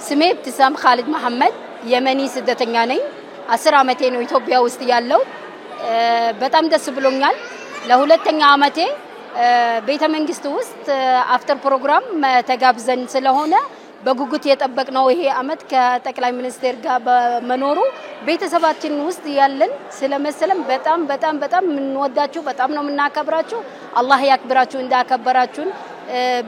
ስሜ ኢብቲሳም ኻሊድ መሐመድ የመኒ ስደተኛ ነኝ 10 አመቴ ነው ኢትዮጵያ ውስጥ ያለው በጣም ደስ ብሎኛል ለሁለተኛ አመቴ ቤተ መንግስት ውስጥ አፍተር ፕሮግራም ተጋብዘን ስለሆነ በጉጉት የጠበቅነው ይሄ አመት ከጠቅላይ ሚኒስትር ጋር በመኖሩ ቤተሰባችን ውስጥ ያለን ስለመሰለም በጣም ምንወዳችሁ በጣም ነው ምናከብራችሁ አላህ ያክብራችሁ እንዳከበራችሁን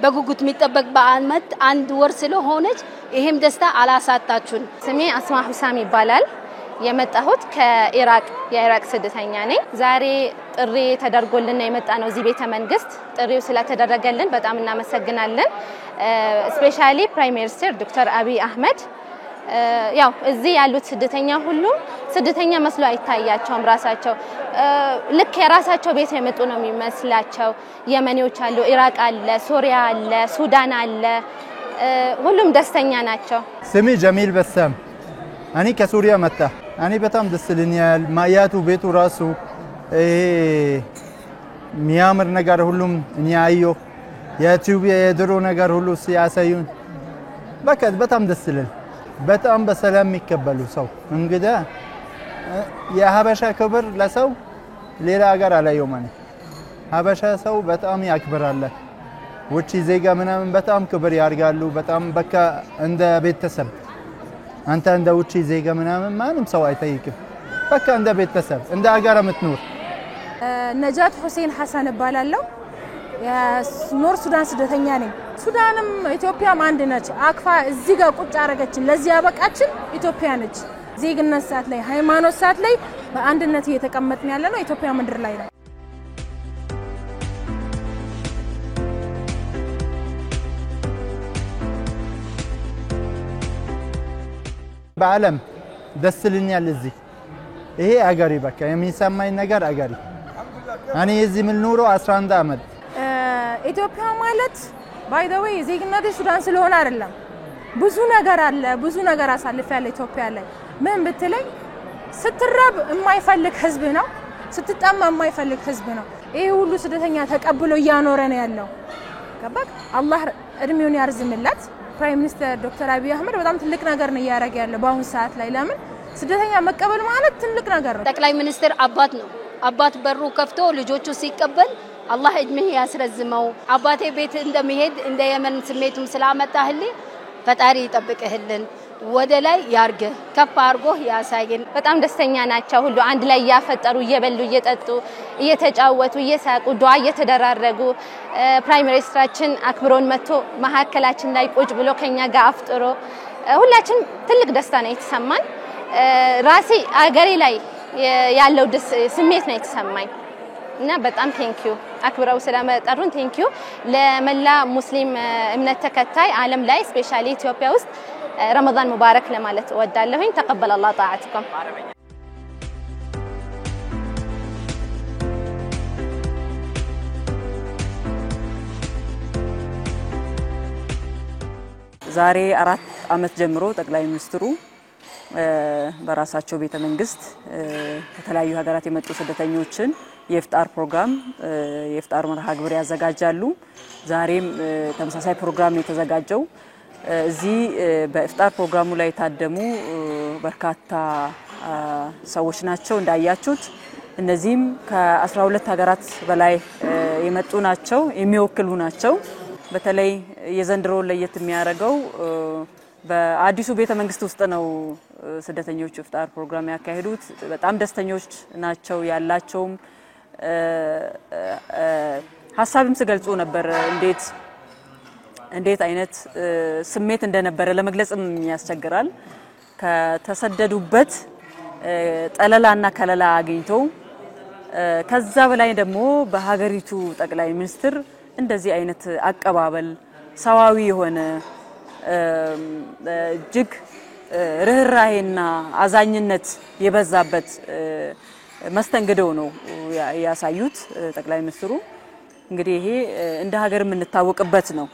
በጉጉት የሚጠበቅ በአመት አንድ ወር ስለሆነች ይሄም ደስታ አላሳጣችሁን ስሜ አስማ ሁሳም ይባላል የመጣሁት ከኢራቅ የኢራቅ ስደተኛ ነኝ ዛሬ ጥሪ ተደርጎልን የመጣነው እዚህ ቤተ መንግስት ጥሪው ስለተደረገልን በጣም እናመሰግናለን ስፔሻሊ ፕራይም ሚኒስተር ዶክተር አብይ አህመድ ያው እዚህ ያሉት ስደተኛ ሁሉ ስደተኛ መስሎ አይታያቸውም ራሳቸው ልክ የራሳቸው ቤት የመጡ ነው የሚመስላቸው የመኔዎች አሉ ኢራቅ አለ ሶሪያ አለ ሱዳን አለ ሁሉም ደስተኛ ናቸው ስሜ ጀሚል በሰም አኒ ከሱሪያ መጣ አኒ በጣም ደስ ይለኛል ማያቱ ቤቱ ራሱ ሚያምር ነገር ሁሉም እኛየው የኢትዮጵያ የድሮ ነገር ሁሉ ሲያሳዩን በጣም ደስ ይላል በጣም በሰላም የሚቀበሉ ሰው እንግዳ የሀበሻ ክብር ለሰው ሌላ ሀገር አላየው ማለት ሀበሻ ሰው በጣም ያክብራል ውጪ ዜጋ ምናምን በጣም ክብር ያርጋሉ በጣም በቃ እንደ ቤተሰብ አንተ እንደ ውጪ ዜጋ ምናምን ማንም ሰው አይጠይቅም በቃ እንደ ቤተሰብ እንደ ሀገር ምትኖር ነጃት ሁሴን ሐሰን ባላለው የኖር ሱዳን ስደተኛ ነኝ ሱዳንም ኢትዮጵያም አንድ ነች አክፋ እዚህ ጋር ቁጭ አረጋችን ለዚህ ያበቃችን ኢትዮጵያ ነች ዜግነት ሰዓት ላይ ሃይማኖት ሰዓት ላይ በአንድነት እየተቀመጥን ያለነው ኢትዮጵያ ምድር ላይ ነው በአለም ደስ ይለኛል እዚህ ይሄ አገሪ በቃ የሚሰማኝ ነገር አገሪ እኔ እዚህ ምን ኖሮ 11 አመት ኢትዮጵያ ማለት ባይ ዘ ዌይ ዜግነቴ ሱዳን ስለሆነ አይደለም ብዙ ነገር አለ ብዙ ነገር አሳልፈ ያለ ኢትዮጵያ ላይ ምን ብትለኝ ስትራብ የማይፈልግ ህዝብ ነው ስትጠማ የማይፈልግ ህዝብ ነው ይሄ ሁሉ ስደተኛ ተቀብሎ ያኖረ ነው ያለው ገባክ አላህ እድሜውን ያርዝምለት ፕራይም ሚኒስተር ዶክተር አብይ አህመድ በጣም ትልቅ ነገር ነው ያያረገ ያለው በአሁን ሰዓት ላይ ለምን ስደተኛ መቀበል ማለት ትልቅ ነገር ነው ጠቅላይ ሚኒስትር አባት ነው አባት በሩ ከፍቶ ልጆቹ ሲቀበል አላህ እድሜ ያስረዝመው አባቴ ቤት እንደሚሄድ እንደ የመን ስሜቱም ስላመጣህልኝ ፈጣሪ ይጠብቅህልን ወደ ላይ ያርገ ከፍ አርጎ ያሳየን በጣም ደስተኛ ናቸው ሁሉ አንድ ላይ ያፈጠሩ እየበሉ እየጠጡ እየተጫወቱ እየሳቁ ዱዓ እየተደራረጉ ፕራይም ሚኒስትራችን አክብሮን መጥቶ መሐከላችን ላይ ቁጭ ብሎ ከኛ ጋር አፍጥሮ ሁላችን ትልቅ ደስታ ነው የተሰማን ራሴ አገሬ ላይ ያለው ስሜት ነው የተሰማኝ እና በጣም ቴንኪዩ አክብረው ስለመጠሩን ቴንኪዩ ለመላ ሙስሊም እምነት ተከታይ ዓለም ላይ ስፔሻሊ ኢትዮጵያ ውስጥ ረመዳን ሙባረክ ለማለት ወዳለሁኝ ተቀበል አላህ ጣዓትኩም ዛሬ 4 አመት ጀምሮ ጠቅላይ ሚኒስትሩ በራሳቸው ቤተ መንግስት ከተለያዩ ሀገራት የመጡ ስደተኞችን የፍጣር ፕሮግራም የፍጣር መርሃ ግብር ያዘጋጃሉ ዛሬም ተመሳሳይ ፕሮግራም የተዘጋጀው እዚህ በፍጣር ፕሮግራሙ ላይ ታደሙ በርካታ ሰዎች ናቸው እንዳያችሁት እነዚህም ከ12 ሀገራት በላይ የመጡ ናቸው የሚወክሉ ናቸው በተለይ የዘንድሮ ለየት የሚያደርገው በአዲሱ ቤተ መንግስት ውስጥ ነው ስደተኞች ፍጣር ፕሮግራም ያካሄዱት በጣም ደስተኞች ናቸው ያላቸውም ሐሳብም ሲገልጹ ነበር እንዴት አይነት ስሜት እንደነበረ ለመግለጽም ያስቸግራል ከተሰደዱበት ጠለላና ከለላ አግኝተው ከዛ በላይ ደግሞ በሀገሪቱ ጠቅላይ ሚኒስትር እንደዚህ አይነት አቀባበል ሰዋዊ የሆነ እጅግ ርህራሄና አዛኝነት የበዛበት መስተንግዶ ነው ያሳዩት ጠቅላይ ሚኒስትሩ እንግዲህ ይሄ እንደ ሀገር የምንታወቅበት ነው